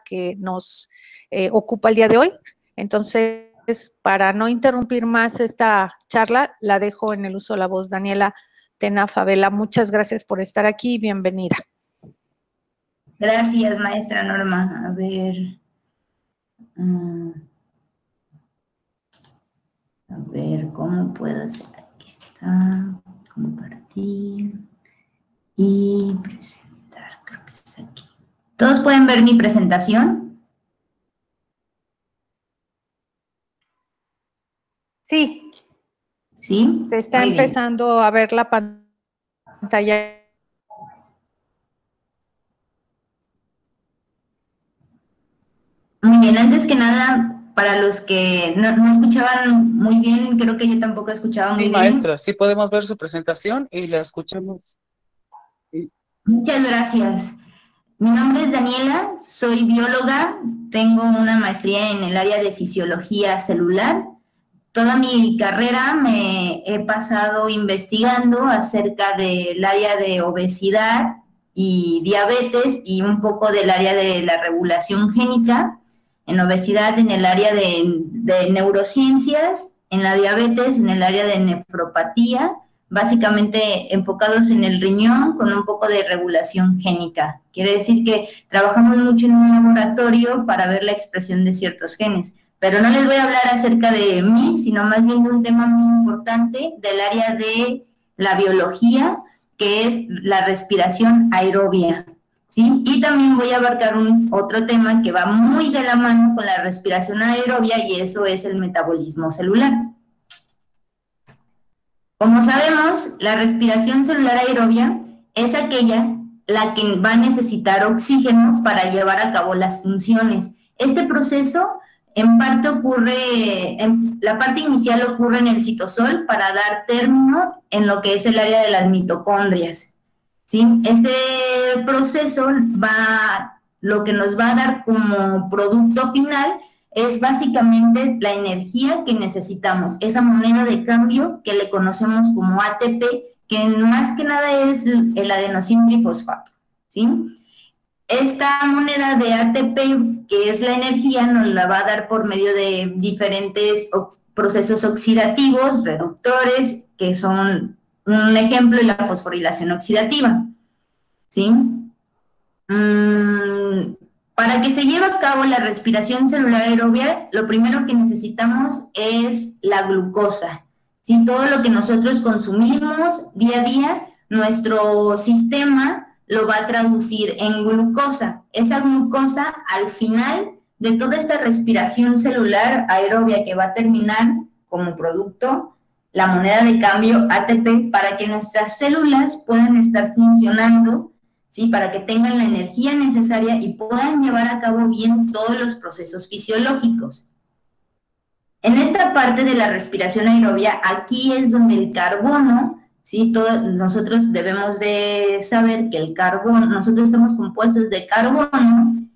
que nos ocupa el día de hoy. Entonces, para no interrumpir más esta charla, la dejo en el uso de la voz. Daniela Tena Favela, muchas gracias por estar aquí y bienvenida. Gracias, maestra Norma. A ver, ¿cómo puedo hacer? Aquí está, compartir y presentar, creo que es aquí. ¿Todos pueden ver mi presentación? Sí. ¿Sí? Se está empezando a ver la pantalla. Muy bien, antes que nada, para los que no escuchaban muy bien, creo que yo tampoco escuchaba muy bien. Sí, maestra, sí podemos ver su presentación y la escuchamos. Muchas gracias. Mi nombre es Daniela, soy bióloga, tengo una maestría en el área de fisiología celular. Toda mi carrera me he pasado investigando acerca del área de obesidad y diabetes y un poco del área de la regulación génica. En obesidad, en el área de neurociencias, en la diabetes, en el área de nefropatía, básicamente enfocados en el riñón con un poco de regulación génica. Quiere decir que trabajamos mucho en un laboratorio para ver la expresión de ciertos genes. Pero no les voy a hablar acerca de mí, sino más bien de un tema muy importante del área de la biología, que es la respiración aerobia, ¿sí? Y también voy a abarcar otro tema que va muy de la mano con la respiración aerobia, y eso es el metabolismo celular. Como sabemos, la respiración celular aerobia es aquella la que va a necesitar oxígeno para llevar a cabo las funciones. Este proceso en parte ocurre, la parte inicial ocurre en el citosol para dar término en lo que es el área de las mitocondrias, ¿sí? Este proceso lo que nos va a dar como producto final es básicamente la energía que necesitamos, esa moneda de cambio que le conocemos como ATP, que más que nada es el adenosíntrifosfato, ¿sí? Esta moneda de ATP, que es la energía, nos la va a dar por medio de diferentes procesos oxidativos, reductores, que son un ejemplo de la fosforilación oxidativa, ¿sí? Para que se lleve a cabo la respiración celular aerobia, lo primero que necesitamos es la glucosa, ¿sí? Todo lo que nosotros consumimos día a día, nuestro sistema lo va a traducir en glucosa. Esa glucosa, al final de toda esta respiración celular aerobia que va a terminar como producto, la moneda de cambio ATP, para que nuestras células puedan estar funcionando, ¿sí? Para que tengan la energía necesaria y puedan llevar a cabo bien todos los procesos fisiológicos. En esta parte de la respiración aerobia, aquí es donde el carbono, ¿sí? Nosotros debemos de saber que el carbono, nosotros estamos compuestos de carbono,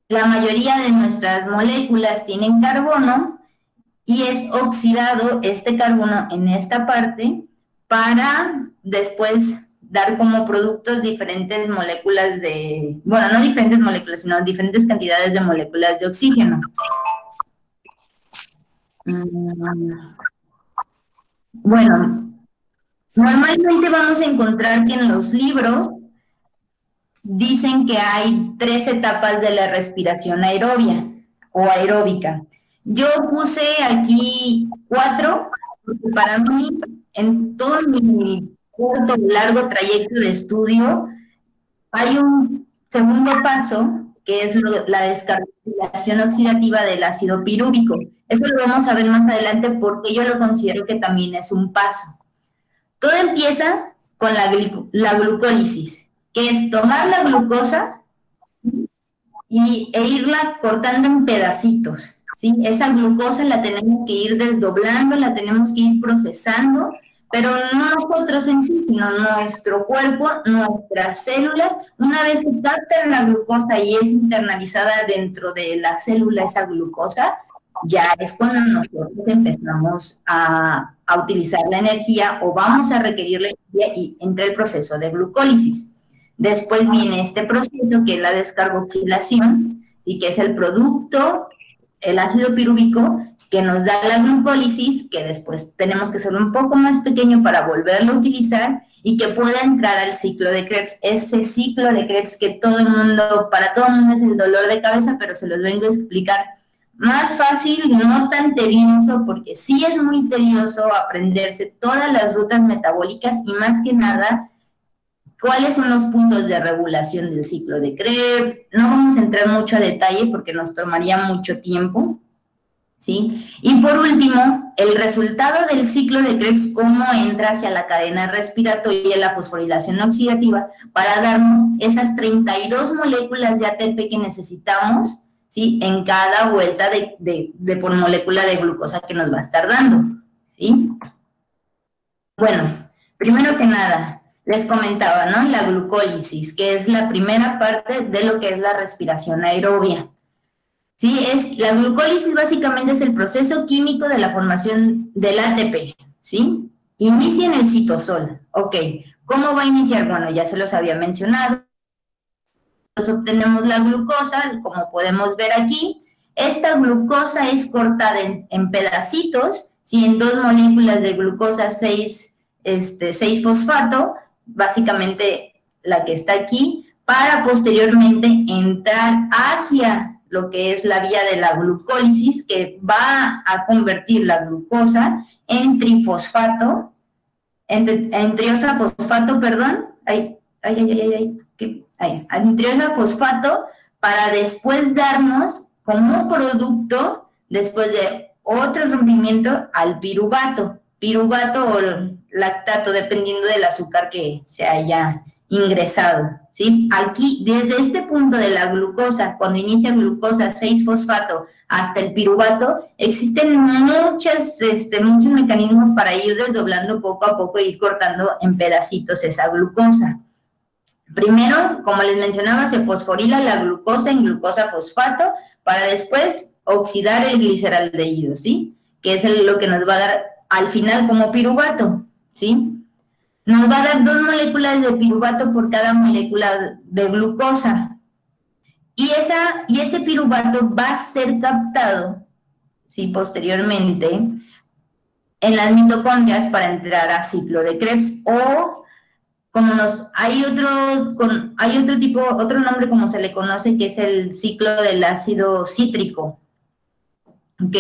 la mayoría de nuestras moléculas tienen carbono y es oxidado este carbono en esta parte para después dar como productos diferentes moléculas de, bueno, no diferentes moléculas, sino diferentes cantidades de moléculas de oxígeno. Bueno, normalmente vamos a encontrar que en los libros dicen que hay 3 etapas de la respiración aerobia o aeróbica. Yo puse aquí 4, porque para mí, en todo mi corto, largo trayecto de estudio, hay un segundo paso, que es la descarboxilación oxidativa del ácido pirúvico. Eso lo vamos a ver más adelante porque yo lo considero que también es un paso. Todo empieza con la glucólisis, que es tomar la glucosa e irla cortando en pedacitos, ¿sí? Esa glucosa la tenemos que ir desdoblando, la tenemos que ir procesando, pero no nosotros en sí, sino nuestro cuerpo, nuestras células. Una vez que captan la glucosa y es internalizada dentro de la célula esa glucosa, ya es cuando nosotros empezamos a utilizar la energía o vamos a requerir la energía y entra el proceso de glucólisis, Después viene este proceso que es la descarboxilación y que es el producto, el ácido pirúvico, que nos da la glucólisis, que después tenemos que hacerlo un poco más pequeño para volverlo a utilizar y que pueda entrar al ciclo de Krebs. Ese ciclo de Krebs que todo el mundo, para todo el mundo es el dolor de cabeza, pero se los vengo a explicar más fácil, no tan tedioso, porque sí es muy tedioso aprenderse todas las rutas metabólicas y más que nada, cuáles son los puntos de regulación del ciclo de Krebs. No vamos a entrar mucho a detalle porque nos tomaría mucho tiempo, ¿sí? Y por último, el resultado del ciclo de Krebs, cómo entra hacia la cadena respiratoria y la fosforilación oxidativa para darnos esas 32 moléculas de ATP que necesitamos, ¿sí? En cada vuelta de por molécula de glucosa que nos va a estar dando, ¿sí? Bueno, primero que nada, les comentaba, ¿no? La glucólisis, que es la primera parte de lo que es la respiración aerobia. Sí, la glucólisis básicamente es el proceso químico de la formación del ATP, ¿sí? Inicia en el citosol, ok. ¿Cómo va a iniciar? Bueno, ya se los había mencionado. Obtenemos la glucosa, como podemos ver aquí. Esta glucosa es cortada en pedacitos, ¿sí? En 2 moléculas de glucosa 6-fosfato, básicamente la que está aquí, para posteriormente entrar hacia lo que es la vía de la glucólisis, que va a convertir la glucosa en trifosfato, en triosafosfato, perdón, en triosafosfato, para después darnos como producto, después de otro rompimiento, al piruvato o lactato, dependiendo del azúcar que se haya ingresado, ¿sí? Aquí, desde este punto de la glucosa, cuando inicia glucosa 6-fosfato hasta el piruvato, existen muchos mecanismos para ir desdoblando poco a poco e ir cortando en pedacitos esa glucosa. Primero, como les mencionaba, se fosforila la glucosa en glucosa-fosfato para después oxidar el gliceraldehído, ¿sí? Que es lo que nos va a dar al final como piruvato, ¿sí? Nos va a dar 2 moléculas de piruvato por cada molécula de glucosa. Y ese piruvato va a ser captado, ¿sí? Posteriormente en las mitocondrias para entrar a ciclo de Krebs, o como hay otro nombre como se le conoce, que es el ciclo del ácido cítrico, ¿ok?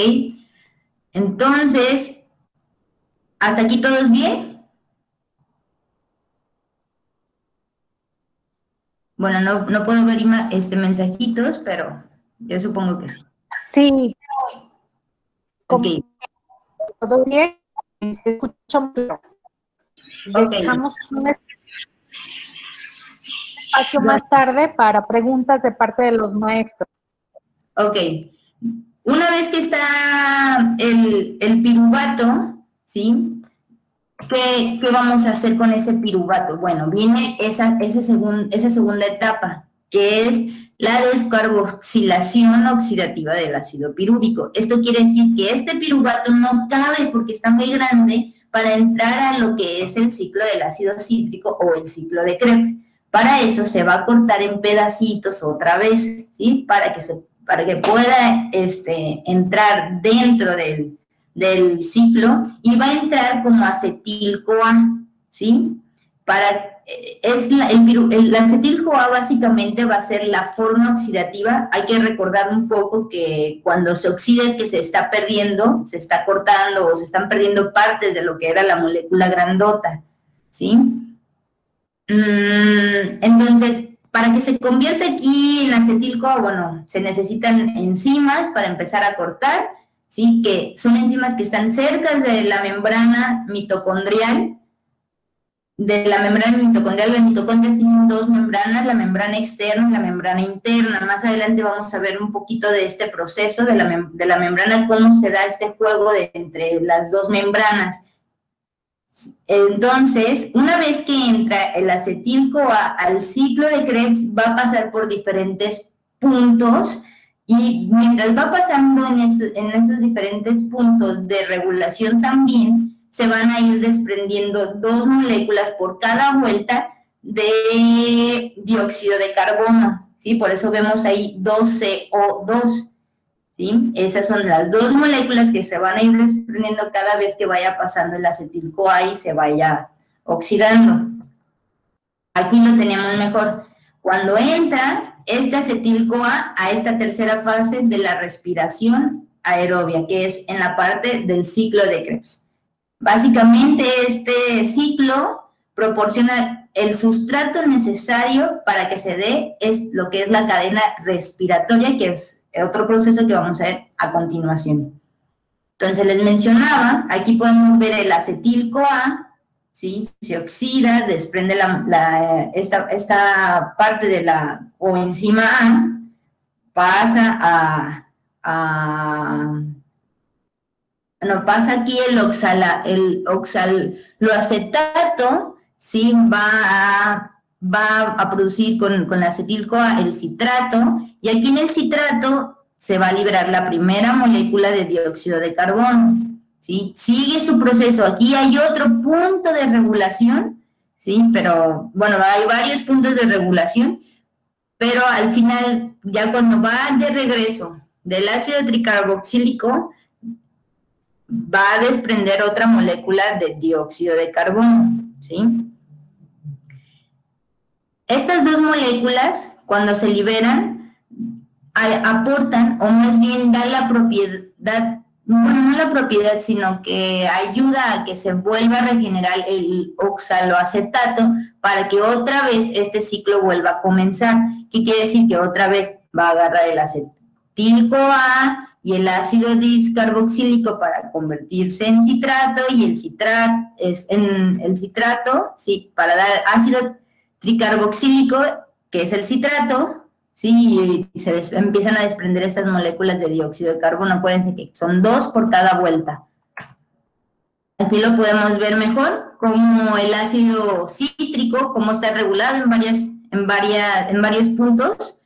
Entonces, ¿hasta aquí todos bien? Bueno, no puedo ver mensajitos, pero yo supongo que sí. Sí. Ok. ¿Todo bien? Se escucha muy claro. Okay. Dejamos un espacio más tarde para preguntas de parte de los maestros. Ok. Una vez que está el piruvato, ¿sí? ¿Qué vamos a hacer con ese piruvato? Bueno, viene esa segunda etapa, que es la descarboxilación oxidativa del ácido pirúvico. Esto quiere decir que este piruvato no cabe porque está muy grande para entrar a lo que es el ciclo del ácido cítrico o el ciclo de Krebs. Para eso se va a cortar en pedacitos otra vez, ¿sí? Para que pueda entrar dentro del ciclo y va a entrar como acetil-CoA, ¿sí? El acetil-CoA básicamente va a ser la forma oxidativa. Hay que recordar un poco que cuando se oxida es que se está perdiendo, se está cortando o se están perdiendo partes de lo que era la molécula grandota, ¿sí? Entonces, para que se convierta aquí en acetil-CoA, bueno, se necesitan enzimas para empezar a cortar, ¿sí? Que son enzimas que están cerca de la membrana mitocondrial. Las mitocondrias tienen 2 membranas, la membrana externa y la membrana interna. Más adelante vamos a ver un poquito de este proceso de la membrana, cómo se da este juego entre las 2 membranas. Entonces, una vez que entra el acetil-CoA al ciclo de Krebs, va a pasar por diferentes puntos, y mientras va pasando en esos diferentes puntos de regulación también, se van a ir desprendiendo 2 moléculas por cada vuelta de dióxido de carbono, ¿sí? Por eso vemos ahí 2CO2, ¿sí? Esas son las dos moléculas que se van a ir desprendiendo cada vez que vaya pasando el acetil-CoA y se vaya oxidando. Aquí lo tenemos mejor. Cuando entra este acetil-CoA a esta tercera fase de la respiración aerobia, que es en la parte del ciclo de Krebs. Básicamente este ciclo proporciona el sustrato necesario para que se dé lo que es la cadena respiratoria, que es otro proceso que vamos a ver a continuación. Entonces les mencionaba, aquí podemos ver el acetil-CoA, ¿sí? Se oxida, desprende esta parte de la coenzima A, pasa pasa aquí el oxaloacetato, ¿sí? Va a producir con la acetil-CoA el citrato, y aquí en el citrato se va a liberar la primera molécula de dióxido de carbono, ¿sí? Sigue su proceso. Aquí hay otro punto de regulación, ¿sí? Pero, bueno, hay varios puntos de regulación, pero al final, ya cuando va de regreso del ácido tricarboxílico, va a desprender otra molécula de dióxido de carbono, ¿sí? Estas dos moléculas, cuando se liberan, aportan, o más bien dan la propiedad, bueno, no la propiedad, sino que ayuda a que se vuelva a regenerar el oxaloacetato para que otra vez este ciclo vuelva a comenzar. ¿Qué quiere decir? Que otra vez va a agarrar el acetil-CoA y el ácido discarboxílico para convertirse en citrato, y el citrato, sí, para dar ácido tricarboxílico, que es el citrato, sí, y se empiezan a desprender estas moléculas de dióxido de carbono. Acuérdense que son 2 por cada vuelta. Aquí lo podemos ver mejor, como el ácido cítrico, cómo está regulado en varios puntos.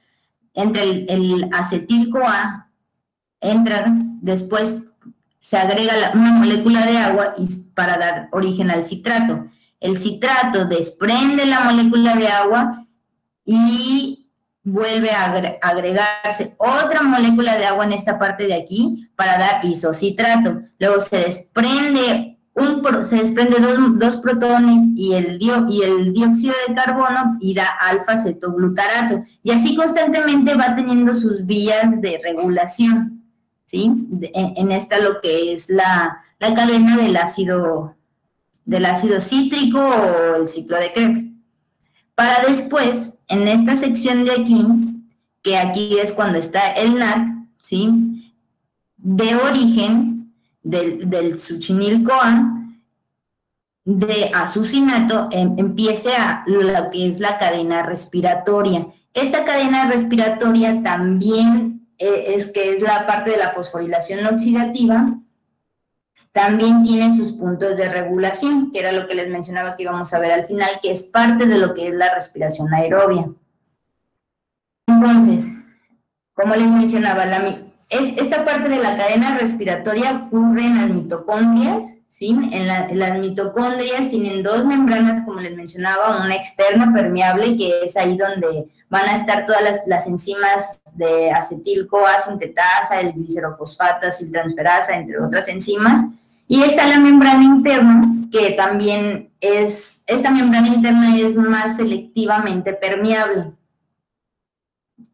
Entre el acetil-CoA entra, después se agrega una molécula de agua para dar origen al citrato. El citrato desprende la molécula de agua y vuelve a agregarse otra molécula de agua en esta parte de aquí para dar isocitrato. Luego se desprende dos protones y el dióxido de carbono y da alfa-cetoglutarato. Y así constantemente va teniendo sus vías de regulación, ¿sí? En esta lo que es la cadena del ácido cítrico o el ciclo de Krebs. Para después, en esta sección de aquí, que aquí es cuando está el NAT, ¿sí? De origen del succinil-CoA, de azucinato, empiece a lo que es la cadena respiratoria. Esta cadena respiratoria también es la parte de la fosforilación oxidativa, también tienen sus puntos de regulación, que era lo que les mencionaba que íbamos a ver al final, que es parte de lo que es la respiración aerobia. Entonces, como les mencionaba, esta parte de la cadena respiratoria ocurre en las mitocondrias, ¿sí? En las mitocondrias tienen dos membranas, como les mencionaba, una externa permeable, que es ahí donde van a estar todas las enzimas de acetil-CoA, sintetasa, el glicerofosfato, aciltransferasa, entre otras enzimas. Y está la membrana interna, que también esta membrana interna es más selectivamente permeable.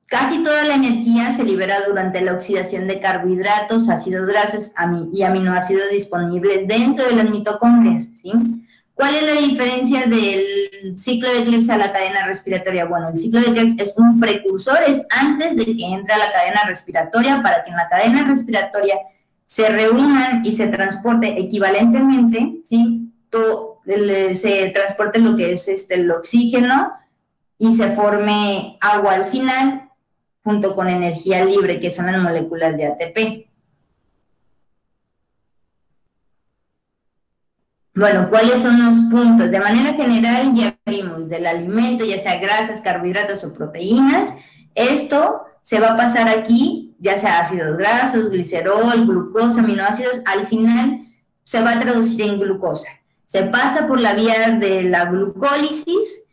Casi toda la energía se libera durante la oxidación de carbohidratos, ácidos grasos y aminoácidos disponibles dentro de las mitocondrias, ¿sí? ¿Cuál es la diferencia del ciclo de Krebs a la cadena respiratoria? Bueno, el ciclo de Krebs es un precursor, es antes de que entre a la cadena respiratoria, para que en la cadena respiratoria se reúnan y se transporte equivalentemente, ¿sí? Se transporte lo que es el oxígeno y se forme agua al final, junto con energía libre, que son las moléculas de ATP. Bueno, ¿cuáles son los puntos? De manera general, ya vimos del alimento, ya sea grasas, carbohidratos o proteínas. Esto se va a pasar aquí, ya sea ácidos grasos, glicerol, glucosa, aminoácidos, al final se va a traducir en glucosa. Se pasa por la vía de la glucólisis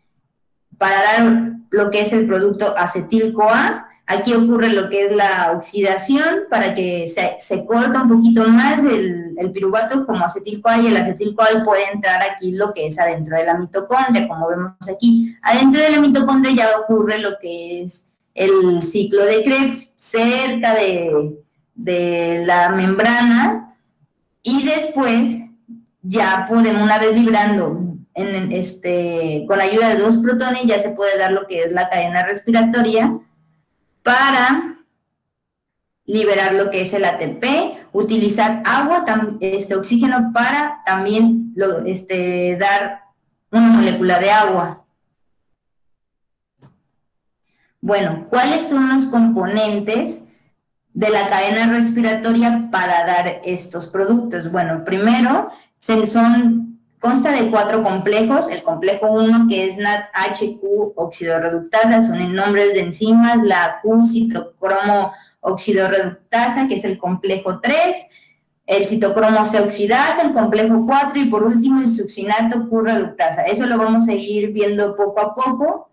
para dar lo que es el producto acetil-CoA. Aquí ocurre lo que es la oxidación para que se corta un poquito más el piruvato como acetil-CoA, y el acetil-CoA puede entrar aquí lo que es adentro de la mitocondria, como vemos aquí. Adentro de la mitocondria ya ocurre lo que es el ciclo de Krebs cerca de la membrana, y después ya podemos, una vez librando con ayuda de 2 protones, ya se puede dar lo que es la cadena respiratoria para liberar lo que es el ATP, utilizar agua, oxígeno para también dar una molécula de agua. Bueno, ¿cuáles son los componentes de la cadena respiratoria para dar estos productos? Bueno, primero consta de 4 complejos. El complejo 1, que es NADH-Q oxidorreductasa, son en nombres de enzimas, la Q citocromo oxidorreductasa, que es el complejo 3, el citocromo C oxidasa, el complejo 4, y por último el succinato Q reductasa. Eso lo vamos a ir viendo poco a poco.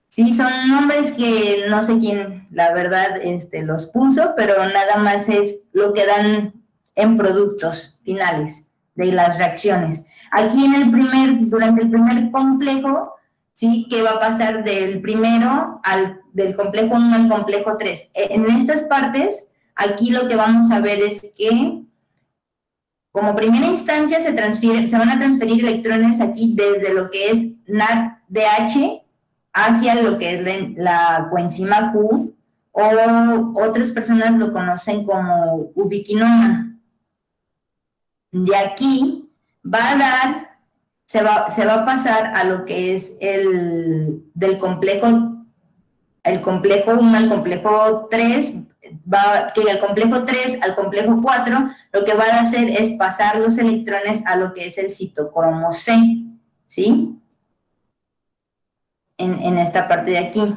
Sí, son nombres que no sé quién, la verdad, los puso, pero nada más es lo que dan en productos finales de las reacciones. Aquí durante el primer complejo, ¿sí? ¿Qué va a pasar del complejo 1 al complejo 3? En estas partes, aquí lo que vamos a ver es que, como primera instancia, se van a transferir electrones aquí desde lo que es NADH hacia lo que es la coenzima Q, o otras personas lo conocen como ubiquinona. De aquí se va a pasar a lo que es del complejo 1 al complejo 3, que el complejo 3 al complejo 4, lo que va a hacer es pasar los electrones a lo que es el citocromo C, ¿sí? En esta parte de aquí.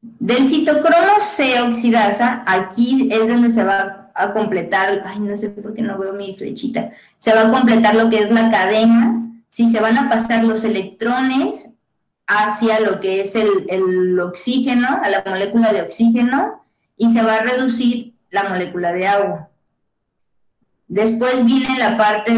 Del citocromo C oxidasa, aquí es donde se va a completar, ay, no sé por qué no veo mi flechita, se va a completar lo que es la cadena, ¿sí? Se van a pasar los electrones hacia lo que es el oxígeno, a la molécula de oxígeno, y se va a reducir la molécula de agua. Después viene la parte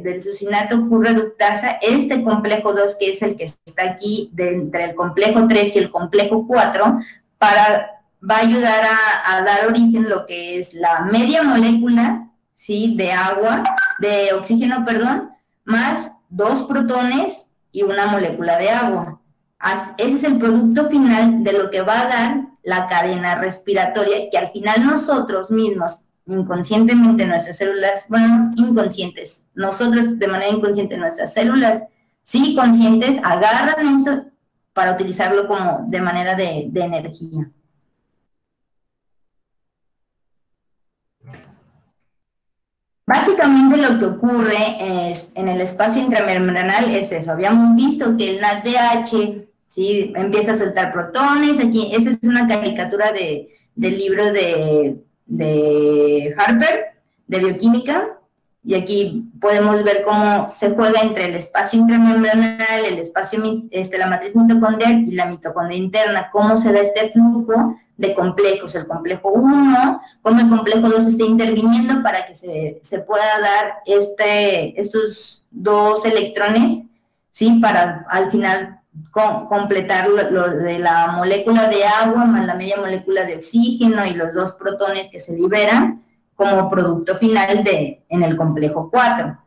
del succinato Q reductasa, este complejo 2, que es el que está aquí entre el complejo 3 y el complejo 4, va a ayudar a dar origen lo que es la media molécula, ¿sí? de oxígeno, perdón, más 2 protones y una molécula de agua. Ese es el producto final de lo que va a dar la cadena respiratoria, que al final nosotros mismos, inconscientemente nuestras células, bueno, no inconscientes, nosotros de manera inconsciente nuestras células, sí conscientes, agarran eso para utilizarlo como de manera de energía. Básicamente lo que ocurre en el espacio intramembranal es eso. Habíamos visto que el NADH, ¿sí? Empieza a soltar protones. Aquí, esa es una caricatura del libro de Harper, de bioquímica, y aquí podemos ver cómo se juega entre el espacio intramembranal, el espacio, la matriz mitocondrial y la mitocondria interna, cómo se da este flujo de complejos, el complejo 1, cómo el complejo 2 está interviniendo para que se pueda dar estos 2 electrones, ¿sí? Para al final completar lo de la molécula de agua más la media molécula de oxígeno y los 2 protones que se liberan como producto final en el complejo 4.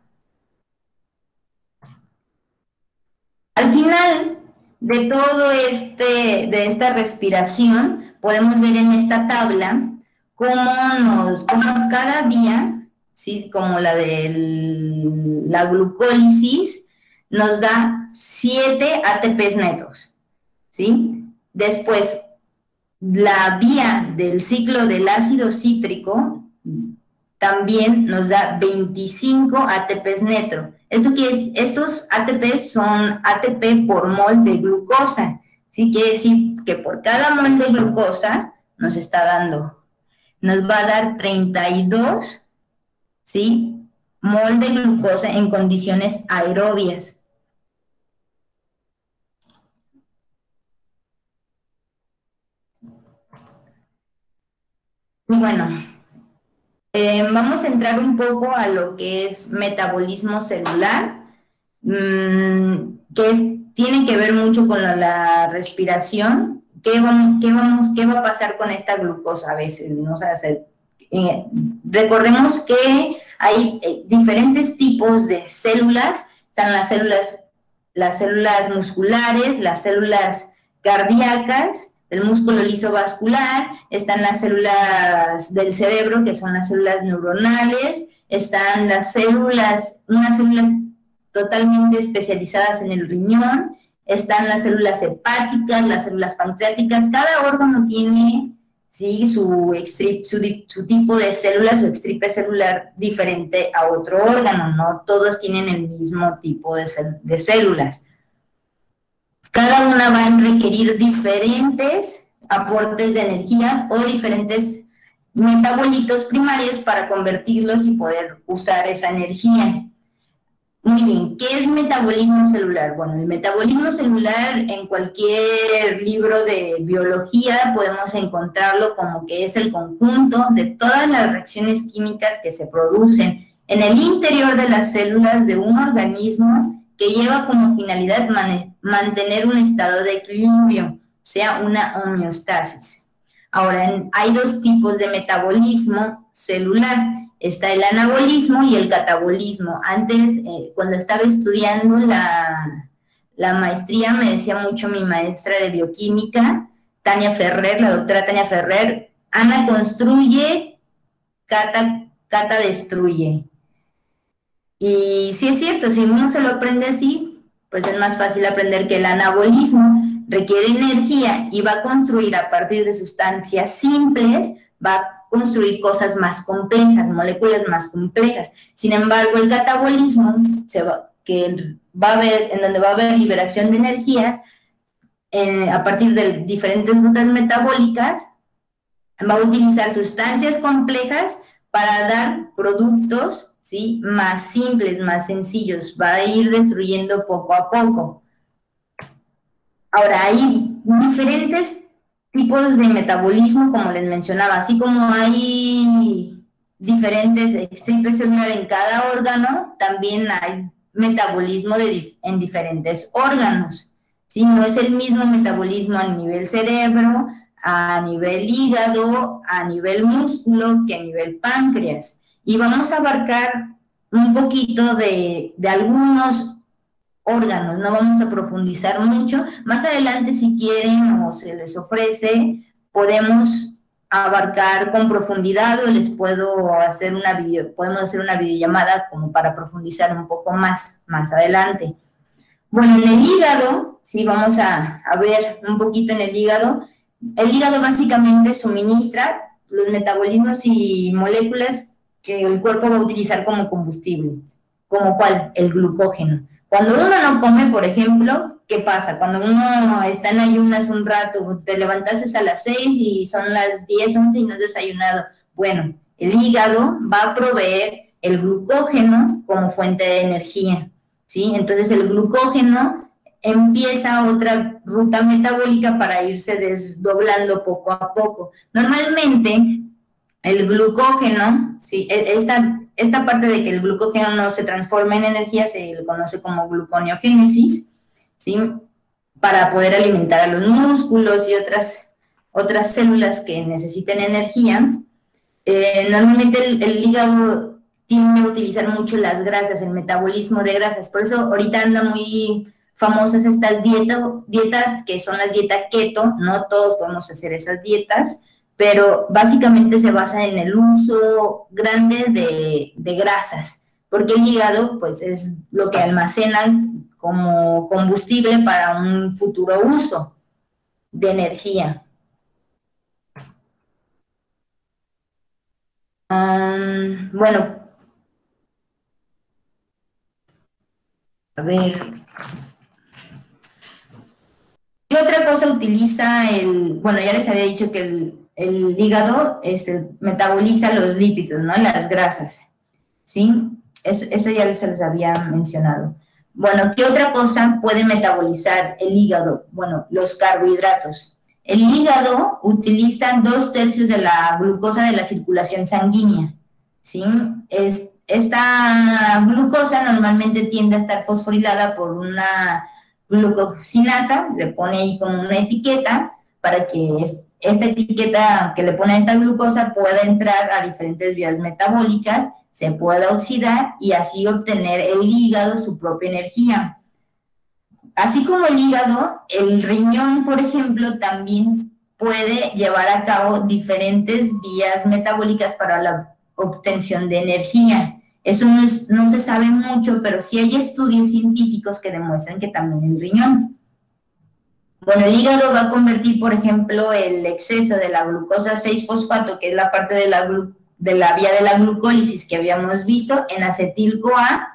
Al final de todo de esta respiración, podemos ver en esta tabla cómo cada vía, ¿sí? Como la de la glucólisis, nos da 7 ATPs netos, ¿sí? Después, la vía del ciclo del ácido cítrico también nos da 25 ATPs netos. Estos ATPs son ATP por mol de glucosa, ¿sí? Quiere decir que por cada mol de glucosa nos va a dar 32, ¿sí? Mol de glucosa en condiciones aerobias. Bueno, vamos a entrar un poco a lo que es metabolismo celular, tiene que ver mucho con la respiración. ¿Qué va a pasar con esta glucosa a veces, ¿no? O sea, recordemos que hay diferentes tipos de células. Están las células musculares, las células cardíacas, el músculo liso vascular, están las células del cerebro, que son las células neuronales, están unas células totalmente especializadas en el riñón, están las células hepáticas, las células pancreáticas. Cada órgano tiene, ¿sí?, su tipo de células, su extripe celular diferente a otro órgano, no todos tienen el mismo tipo de células. Cada una va a requerir diferentes aportes de energía o diferentes metabolitos primarios para convertirlos y poder usar esa energía. Muy bien, ¿qué es metabolismo celular? Bueno, el metabolismo celular en cualquier libro de biología podemos encontrarlo como que es el conjunto de todas las reacciones químicas que se producen en el interior de las células de un organismo que lleva como finalidad mantener un estado de equilibrio, o sea, una homeostasis. Ahora, hay dos tipos de metabolismo celular. Está el anabolismo y el catabolismo. Antes, cuando estaba estudiando la maestría, me decía mucho mi maestra de bioquímica, Tania Ferrer, la doctora Tania Ferrer: Ana construye, Cata destruye. Y sí es cierto, si uno se lo aprende así, pues es más fácil aprender que el anabolismo requiere energía y va a construir a partir de sustancias simples, va a construir cosas más complejas, moléculas más complejas. Sin embargo, el catabolismo, en donde va a haber liberación de energía a partir de diferentes rutas metabólicas, va a utilizar sustancias complejas para dar productos, ¿sí?, más simples, más sencillos. Va a ir destruyendo poco a poco. Ahora, hay diferentes tipos de metabolismo, como les mencionaba, así como hay diferentes extripes celulares en cada órgano, también hay metabolismo en diferentes órganos, ¿sí? No es el mismo metabolismo a nivel cerebro, a nivel hígado, a nivel músculo, que a nivel páncreas. Y vamos a abarcar un poquito de algunos órganos, no vamos a profundizar mucho. Más adelante, si quieren o se les ofrece, podemos abarcar con profundidad o les puedo hacer podemos hacer una videollamada como para profundizar un poco más adelante. Bueno, en el hígado, sí, vamos a ver un poquito en el hígado. El hígado básicamente suministra los metabolismos y moléculas que el cuerpo va a utilizar como combustible. ¿Como cuál? El glucógeno. Cuando uno no come, por ejemplo, ¿qué pasa? Cuando uno está en ayunas un rato, te levantaste a las 6 y son las 10, 11 y no has desayunado. Bueno, el hígado va a proveer el glucógeno como fuente de energía, ¿sí? Entonces el glucógeno empieza otra ruta metabólica para irse desdoblando poco a poco. Normalmente el glucógeno, ¿sí?, esta parte de que el glucógeno no se transforma en energía se le conoce como gluconeogénesis, ¿sí?, para poder alimentar a los músculos y otras células que necesiten energía. Normalmente el hígado tiende a utilizar mucho las grasas, el metabolismo de grasas. Por eso ahorita andan muy famosas estas dietas que son las dietas keto. No todos podemos hacer esas dietas, pero básicamente se basa en el uso grande de grasas, porque el hígado pues es lo que almacenan como combustible para un futuro uso de energía. Bueno, a ver, ¿qué otra cosa utiliza bueno, ya les había dicho que el hígado metaboliza los lípidos, ¿no?, las grasas, ¿sí? Eso ya se les había mencionado. Bueno, ¿qué otra cosa puede metabolizar el hígado? Bueno, los carbohidratos. El hígado utiliza 2/3 de la glucosa de la circulación sanguínea, ¿sí? Esta glucosa normalmente tiende a estar fosforilada por una glucosinasa, le pone ahí como una etiqueta para que esta etiqueta que le pone a esta glucosa pueda entrar a diferentes vías metabólicas, se pueda oxidar y así obtener el hígado su propia energía. Así como el hígado, el riñón, por ejemplo, también puede llevar a cabo diferentes vías metabólicas para la obtención de energía. Eso no se sabe mucho, pero sí hay estudios científicos que demuestran que también el riñón. Bueno, el hígado va a convertir, por ejemplo, el exceso de la glucosa 6-fosfato, que es la parte de la vía de la glucólisis que habíamos visto, en acetil-CoA.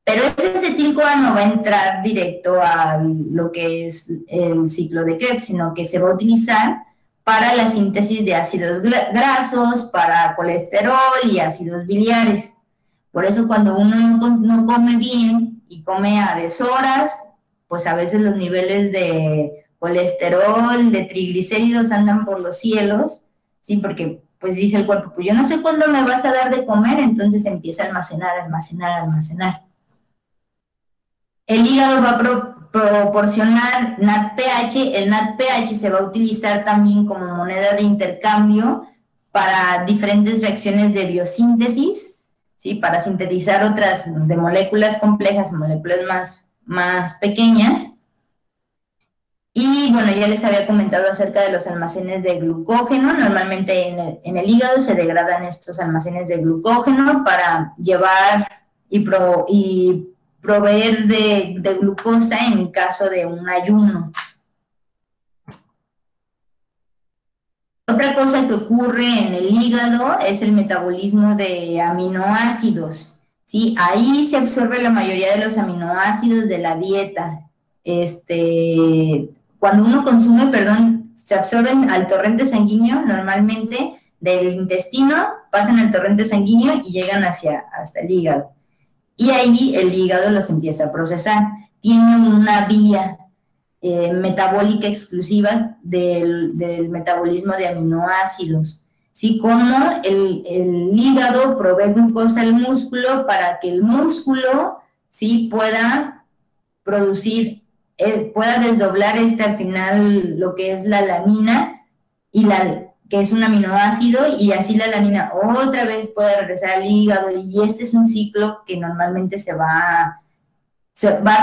Pero ese acetil-CoA no va a entrar directo a lo que es el ciclo de Krebs, sino que se va a utilizar para la síntesis de ácidos grasos, para colesterol y ácidos biliares. Por eso cuando uno no come bien y come a deshoras, pues a veces los niveles de colesterol, de triglicéridos andan por los cielos, ¿sí? Porque pues dice el cuerpo, pues yo no sé cuándo me vas a dar de comer, entonces empieza a almacenar. El hígado va a proporcionar NADPH. El NADPH se va a utilizar también como moneda de intercambio para diferentes reacciones de biosíntesis, ¿sí? Para sintetizar otras de moléculas complejas, moléculas más pequeñas. Y bueno, ya les había comentado acerca de los almacenes de glucógeno. Normalmente en el hígado se degradan estos almacenes de glucógeno para llevar y proveer de glucosa en caso de un ayuno. Otra cosa que ocurre en el hígado es el metabolismo de aminoácidos, ¿sí? Ahí se absorbe la mayoría de los aminoácidos de la dieta. Cuando uno consume, se absorben al torrente sanguíneo, normalmente del intestino, pasan al torrente sanguíneo y llegan hasta el hígado. Y ahí el hígado los empieza a procesar. Tiene una vía metabólica exclusiva del metabolismo de aminoácidos. ¿Sí? Como el hígado provee glucosa al músculo para que el músculo, ¿sí?, pueda producir, pueda desdoblar al final lo que es la alanina, que es un aminoácido, y así la alanina otra vez puede regresar al hígado, y este es un ciclo que normalmente se va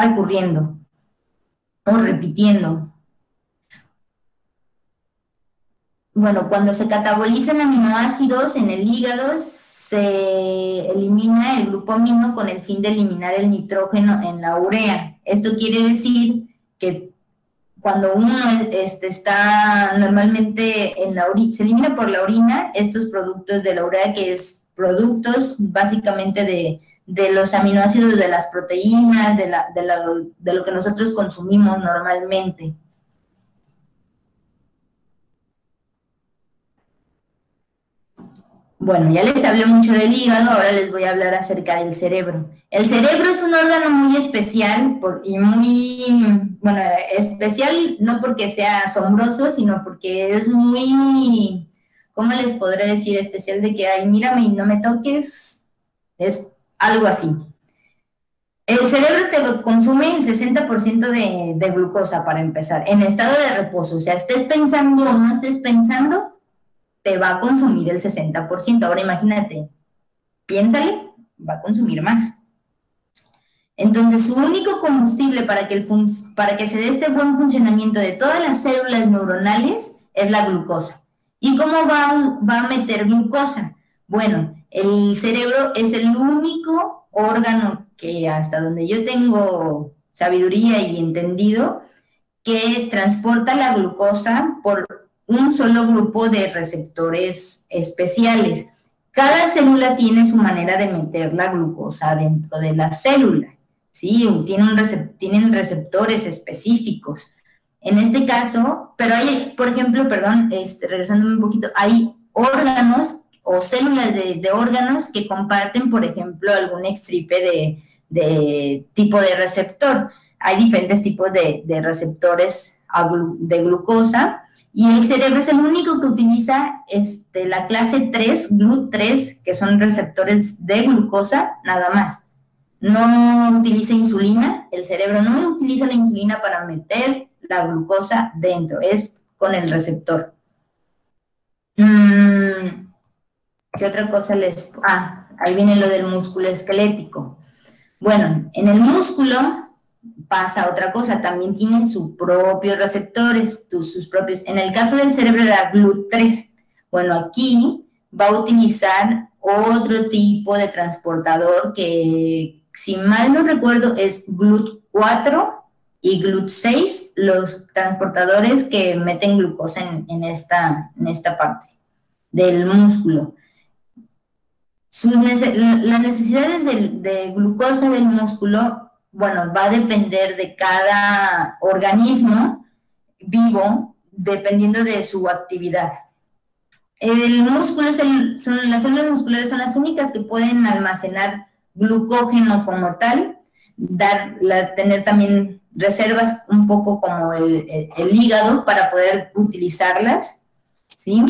recurriendo o repitiendo. Bueno, cuando se catabolizan aminoácidos en el hígado, se elimina el grupo amino con el fin de eliminar el nitrógeno en la urea. Esto quiere decir que cuando uno está normalmente en la orina, se elimina por la orina estos productos de la urea, que es productos básicamente de los aminoácidos de las proteínas, de lo que nosotros consumimos normalmente. Bueno, ya les hablé mucho del hígado, ahora les voy a hablar acerca del cerebro. El cerebro es un órgano muy especial y muy, bueno, especial no porque sea asombroso, sino porque es muy, ¿cómo les podré decir? Especial de que, ay, mírame y no me toques, es algo así. El cerebro te consume el 60% de glucosa, para empezar, en estado de reposo. O sea, estés pensando o no estés pensando, te va a consumir el 60%. Ahora imagínate, piénsale, va a consumir más. Entonces, su único combustible para que se dé este buen funcionamiento de todas las células neuronales es la glucosa. ¿Y cómo va a meter glucosa? Bueno, el cerebro es el único órgano que, hasta donde yo tengo sabiduría y entendido, que transporta la glucosa por un solo grupo de receptores especiales. Cada célula tiene su manera de meter la glucosa dentro de la célula, ¿sí? Tienen receptores específicos. En este caso, pero hay, por ejemplo, regresándome un poquito, hay órganos o células de órganos que comparten, por ejemplo, algún extripe de tipo de receptor. Hay diferentes tipos de receptores de glucosa. Y el cerebro es el único que utiliza la clase 3, GLUT3, que son receptores de glucosa, nada más. No utiliza insulina, el cerebro no utiliza la insulina para meter la glucosa dentro, es con el receptor. ¿Qué otra cosa les...? Ahí viene lo del músculo esquelético. Bueno, en el músculo pasa otra cosa, también tiene sus propios receptores, sus propios. En el caso del cerebro era GLUT3. Bueno, aquí va a utilizar otro tipo de transportador que, si mal no recuerdo, es GLUT4 y GLUT6, los transportadores que meten glucosa en esta parte del músculo. Las necesidades de glucosa del músculo, bueno, va a depender de cada organismo vivo, dependiendo de su actividad. El músculo las células musculares son las únicas que pueden almacenar glucógeno como tal, tener también reservas un poco como el hígado para poder utilizarlas, ¿sí?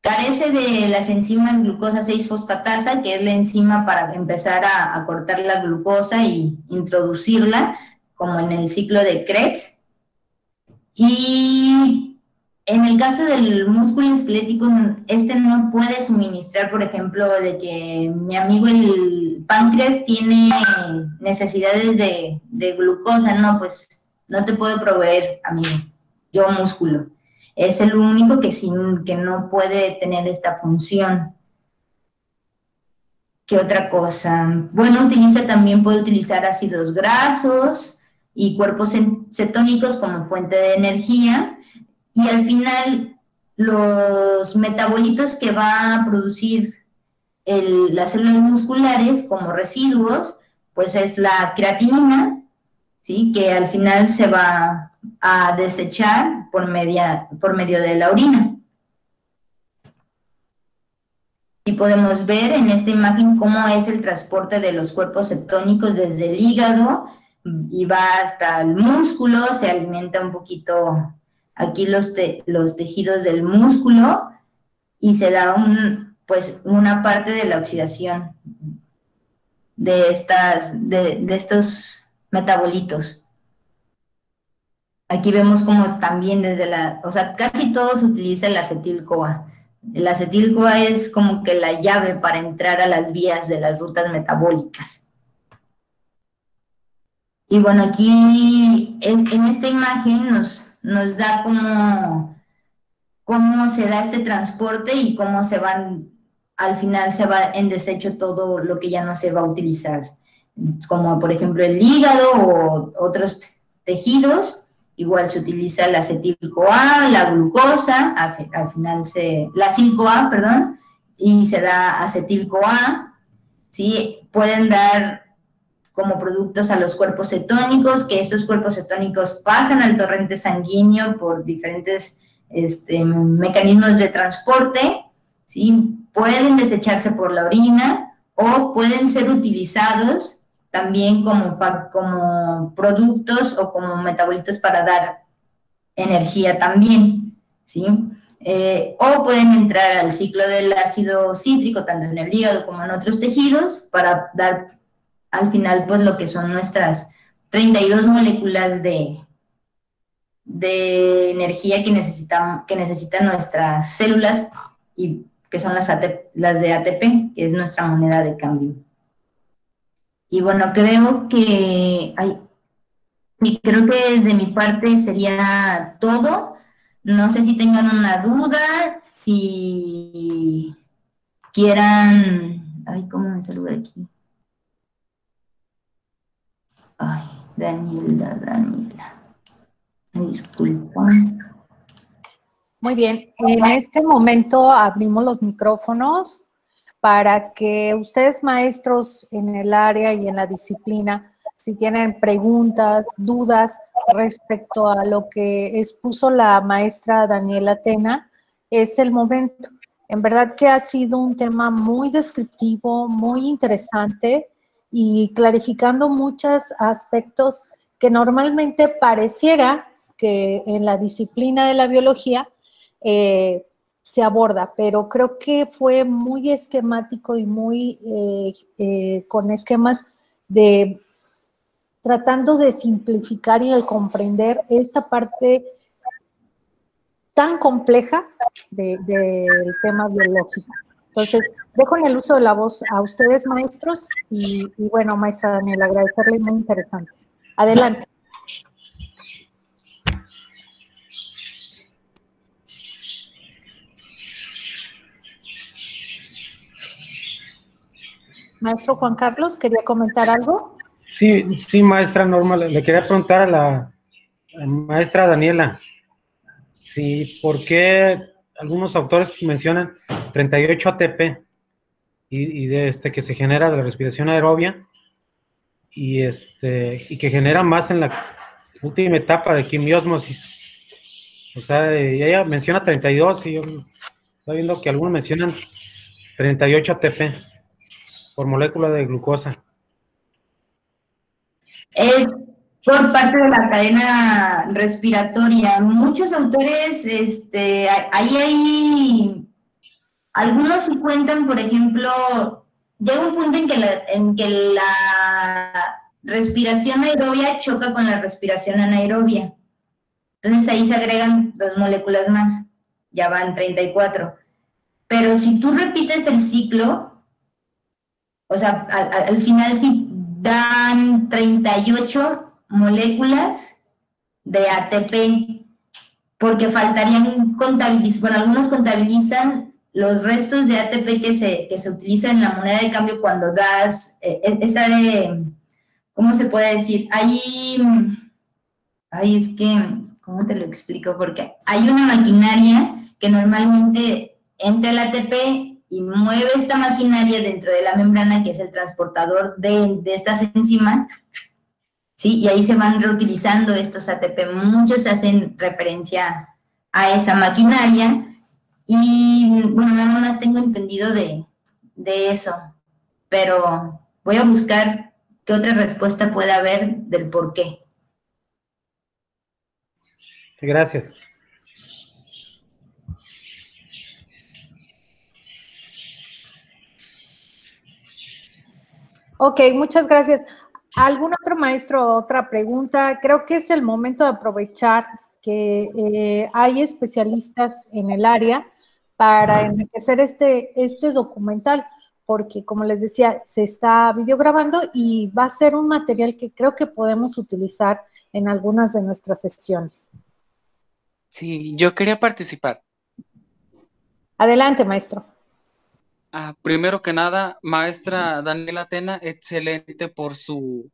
Carece de las enzimas glucosa 6-fosfatasa, que es la enzima para empezar a cortar la glucosa y introducirla, como en el ciclo de Krebs. Y en el caso del músculo esquelético, no puede suministrar, por ejemplo, de que mi amigo el páncreas tiene necesidades de glucosa. No, pues no te puedo proveer, amigo, yo músculo. Es el único que no puede tener esta función. ¿Qué otra cosa? Bueno, puede utilizar ácidos grasos y cuerpos cetónicos como fuente de energía. Y al final, los metabolitos que va a producir las células musculares como residuos, pues es la creatinina, ¿sí? Que al final se va a desechar por medio de la orina. Y podemos ver en esta imagen cómo es el transporte de los cuerpos cetónicos desde el hígado y va hasta el músculo, se alimenta un poquito aquí los tejidos del músculo y se da una parte de la oxidación de estos metabolitos. Aquí vemos como también casi todo se utiliza el acetil-CoA. El acetil-CoA es como que la llave para entrar a las vías de las rutas metabólicas. Y bueno, aquí en esta imagen nos da cómo se da este transporte y cómo al final se va en desecho todo lo que ya no se va a utilizar. Como por ejemplo el hígado o otros tejidos. Igual se utiliza el acetil-CoA, la glucosa, al final la acetil-CoA, perdón, y se da acetil-CoA, ¿sí? Pueden dar como productos a los cuerpos cetónicos, que estos cuerpos cetónicos pasan al torrente sanguíneo por diferentes mecanismos de transporte, ¿sí? Pueden desecharse por la orina o pueden ser utilizados también como productos o como metabolitos para dar energía también, ¿sí? O pueden entrar al ciclo del ácido cítrico, tanto en el hígado como en otros tejidos, para dar al final pues lo que son nuestras 32 moléculas de energía que necesitan nuestras células y que son las de ATP, que es nuestra moneda de cambio. Y bueno, creo que de mi parte sería todo. No sé si tengan una duda, si quieran... ¿cómo me saluda aquí? Daniela. Disculpa. Muy bien, en este momento abrimos los micrófonos para que ustedes, maestros en el área y en la disciplina, si tienen preguntas, dudas respecto a lo que expuso la maestra Daniela Tena, es el momento. En verdad que ha sido un tema muy descriptivo, muy interesante y clarificando muchos aspectos que normalmente pareciera que en la disciplina de la biología se aborda, pero creo que fue muy esquemático y muy con esquemas de tratando de simplificar y de comprender esta parte tan compleja del tema biológico. Entonces, dejo en el uso de la voz a ustedes, maestros, y bueno, maestra Daniela, agradecerle, muy interesante. Adelante. Maestro Juan Carlos, ¿quería comentar algo? Sí, maestra Norma, le quería preguntar a la maestra Daniela, si por qué algunos autores mencionan 38 ATP y que se genera de la respiración aerobia y que genera más en la última etapa de quimiósmosis. O sea, ella menciona 32 y yo estoy viendo que algunos mencionan 38 ATP por molécula de glucosa. Es por parte de la cadena respiratoria. Muchos autores, ahí hay, algunos sí cuentan, por ejemplo, llega un punto en que la respiración aerobia choca con la respiración anaerobia. Entonces ahí se agregan 2 moléculas más, ya van 34. Pero si tú repites el ciclo, o sea, al final sí dan 38 moléculas de ATP, porque faltarían bueno, algunos contabilizan los restos de ATP que se utiliza en la moneda de cambio cuando das, esa de, ¿cómo se puede decir? Ahí es que, ¿cómo te lo explico? Porque hay una maquinaria que normalmente entra el ATP y mueve esta maquinaria dentro de la membrana, que es el transportador de estas enzimas, ¿sí? Y ahí se van reutilizando estos ATP. Muchos hacen referencia a esa maquinaria y, bueno, nada más tengo entendido de eso, pero voy a buscar qué otra respuesta puede haber del por qué. Gracias. Ok, muchas gracias. ¿Algún otro maestro, otra pregunta? Creo que es el momento de aprovechar que hay especialistas en el área para enriquecer este documental, porque como les decía, se está videograbando y va a ser un material que creo que podemos utilizar en algunas de nuestras sesiones. Sí, yo quería participar. Adelante, maestro. Primero que nada, maestra Daniela Tena, excelente por su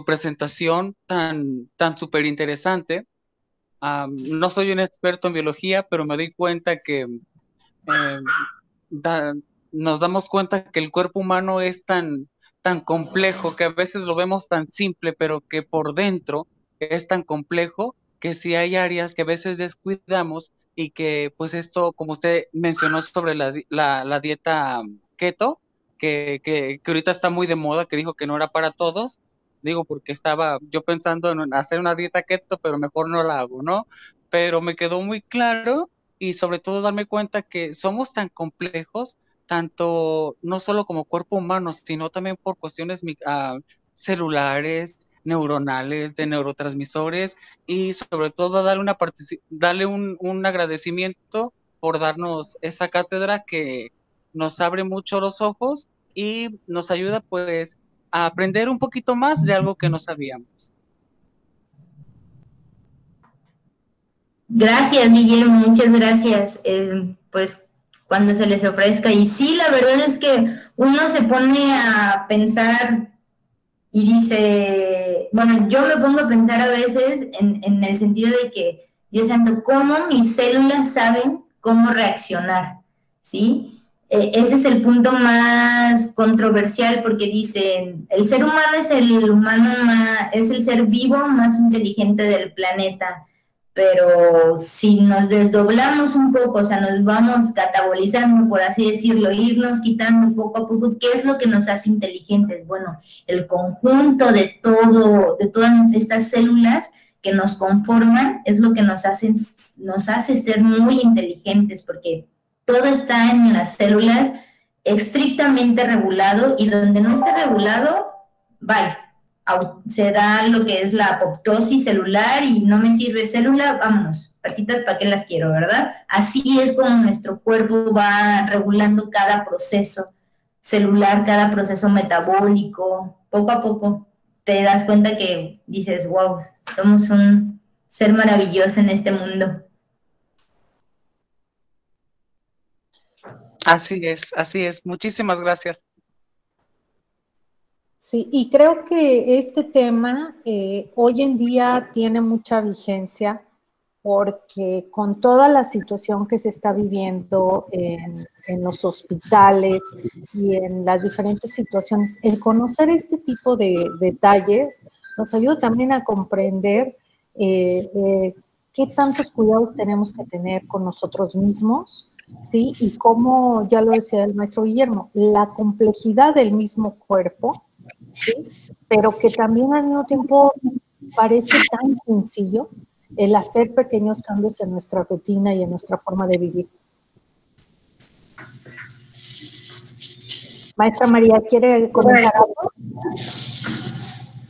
presentación tan súper interesante. No soy un experto en biología, pero me doy cuenta que nos damos cuenta que el cuerpo humano es tan complejo, que a veces lo vemos tan simple, pero que por dentro es tan complejo que sí hay áreas que a veces descuidamos y que pues esto, como usted mencionó sobre la dieta keto, que ahorita está muy de moda, que dijo que no era para todos, digo porque estaba yo pensando en hacer una dieta keto, pero mejor no la hago, ¿no? Pero me quedó muy claro y sobre todo darme cuenta que somos tan complejos, tanto no solo como cuerpo humano, sino también por cuestiones celulares, neuronales, de neurotransmisores y sobre todo darle un agradecimiento por darnos esa cátedra que nos abre mucho los ojos y nos ayuda pues a aprender un poquito más de algo que no sabíamos. Gracias, Guillermo, muchas gracias. Pues cuando se les ofrezca. Y sí, la verdad es que uno se pone a pensar y dice, bueno, yo me pongo a pensar a veces en el sentido de que, Dios santo, ¿cómo mis células saben cómo reaccionar? ¿Sí? Ese es el punto más controversial porque dicen, el ser humano es el ser vivo más inteligente del planeta. pero si nos desdoblamos un poco, o sea, nos vamos catabolizando, por así decirlo, irnos quitando poco a poco, ¿qué es lo que nos hace inteligentes? Bueno, el conjunto de todas estas células que nos conforman es lo que nos hace ser muy inteligentes, porque todo está en las células estrictamente regulado, y donde no está regulado, bye. Se da lo que es la apoptosis celular y no me sirve célula, vámonos, patitas, ¿para qué las quiero, verdad? Así es como nuestro cuerpo va regulando cada proceso celular, cada proceso metabólico, poco a poco te das cuenta que dices, wow, somos un ser maravilloso en este mundo. Así es. Muchísimas gracias. Sí, y creo que este tema hoy en día tiene mucha vigencia porque con toda la situación que se está viviendo en los hospitales y en las diferentes situaciones, el conocer este tipo de detalles nos ayuda también a comprender qué tantos cuidados tenemos que tener con nosotros mismos, ¿sí? Y como ya lo decía el maestro Guillermo, la complejidad del mismo cuerpo, ¿sí? Pero que también al mismo tiempo parece tan sencillo el hacer pequeños cambios en nuestra rutina y en nuestra forma de vivir. Maestra María, ¿quiere comentar algo?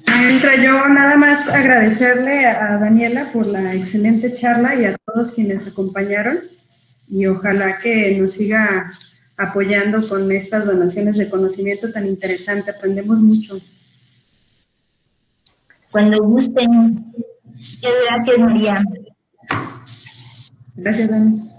Maestra, yo nada más agradecerle a Daniela por la excelente charla y a todos quienes acompañaron, y ojalá que nos siga apoyando con estas donaciones de conocimiento tan interesante. Aprendemos mucho. Cuando gusten. Gracias, María. Gracias, Dani.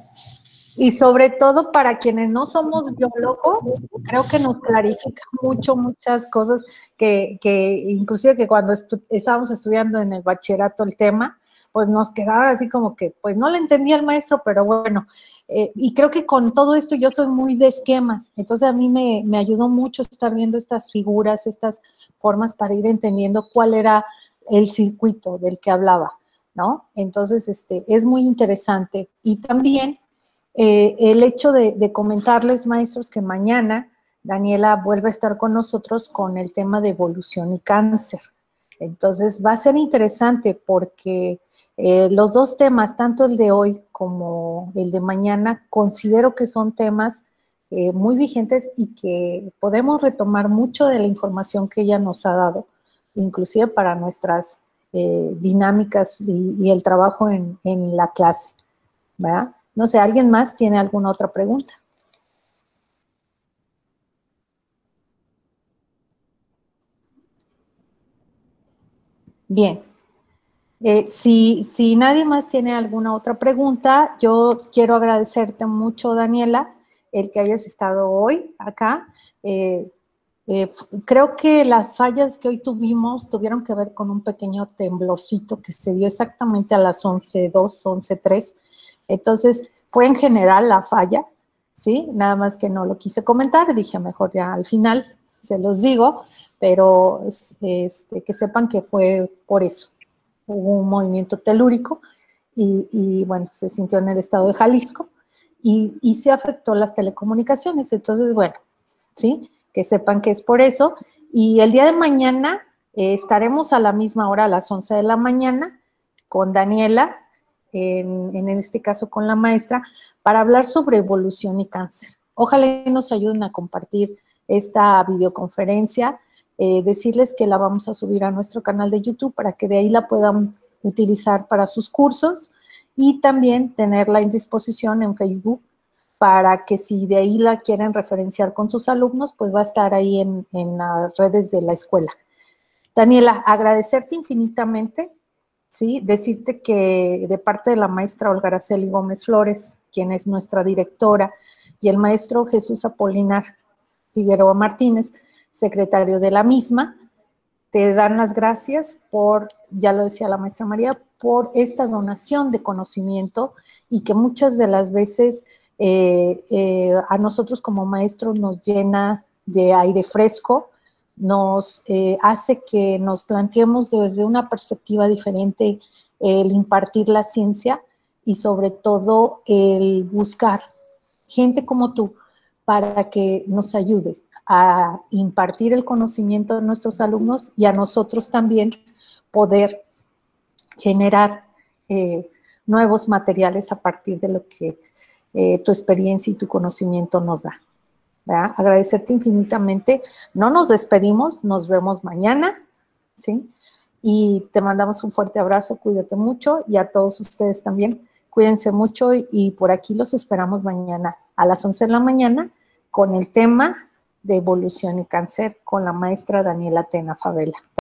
Y sobre todo para quienes no somos biólogos, creo que nos clarifica muchas cosas que inclusive que cuando estábamos estudiando en el bachillerato el tema, pues nos quedaba así como que, pues no le entendía al maestro, pero bueno, y creo que con todo esto yo soy muy de esquemas, entonces a mí me ayudó mucho estar viendo estas figuras, estas formas para ir entendiendo cuál era el circuito del que hablaba, ¿no? Entonces, es muy interesante. Y también el hecho de comentarles, maestros, que mañana Daniela vuelve a estar con nosotros con el tema de evolución y cáncer. Entonces, va a ser interesante porque los dos temas, tanto el de hoy como el de mañana, considero que son temas muy vigentes y que podemos retomar mucho de la información que ella nos ha dado, inclusive para nuestras dinámicas y el trabajo en la clase, ¿verdad? No sé, ¿alguien más tiene alguna otra pregunta? Bien. Si nadie más tiene alguna otra pregunta, yo quiero agradecerte mucho, Daniela, el que hayas estado hoy acá. Creo que las fallas que hoy tuvieron que ver con un pequeño temblorcito que se dio exactamente a las 11:02, 11:03. Entonces, fue en general la falla, ¿sí? Nada más que no lo quise comentar, dije mejor ya al final se los digo, pero que sepan que fue por eso. Hubo un movimiento telúrico y bueno, se sintió en el estado de Jalisco y se afectó las telecomunicaciones. Entonces, bueno, ¿sí? Que sepan que es por eso. Y el día de mañana estaremos a la misma hora, a las 11 de la mañana, con Daniela, en este caso con la maestra, para hablar sobre evolución y cáncer. Ojalá nos ayuden a compartir esta videoconferencia, decirles que la vamos a subir a nuestro canal de YouTube para que de ahí la puedan utilizar para sus cursos y también tenerla en disposición en Facebook para que si de ahí la quieren referenciar con sus alumnos, pues va a estar ahí en las redes de la escuela. Daniela, agradecerte infinitamente, ¿sí? Decirte que de parte de la maestra Olga Araceli Gómez Flores, quien es nuestra directora, y el maestro Jesús Apolinar Figueroa Martínez, secretario de la misma, te dan las gracias por, ya lo decía la maestra María, por esta donación de conocimiento y que muchas de las veces a nosotros como maestros nos llena de aire fresco, nos hace que nos planteemos desde una perspectiva diferente el impartir la ciencia y sobre todo el buscar gente como tú para que nos ayude a impartir el conocimiento a nuestros alumnos y a nosotros también poder generar nuevos materiales a partir de lo que tu experiencia y tu conocimiento nos da. ¿Verdad? Agradecerte infinitamente. No nos despedimos, nos vemos mañana, ¿sí? Y te mandamos un fuerte abrazo, cuídate mucho, y a todos ustedes también, cuídense mucho, y por aquí los esperamos mañana a las 11 de la mañana con el tema de evolución y cáncer con la maestra Daniela Tena Favela.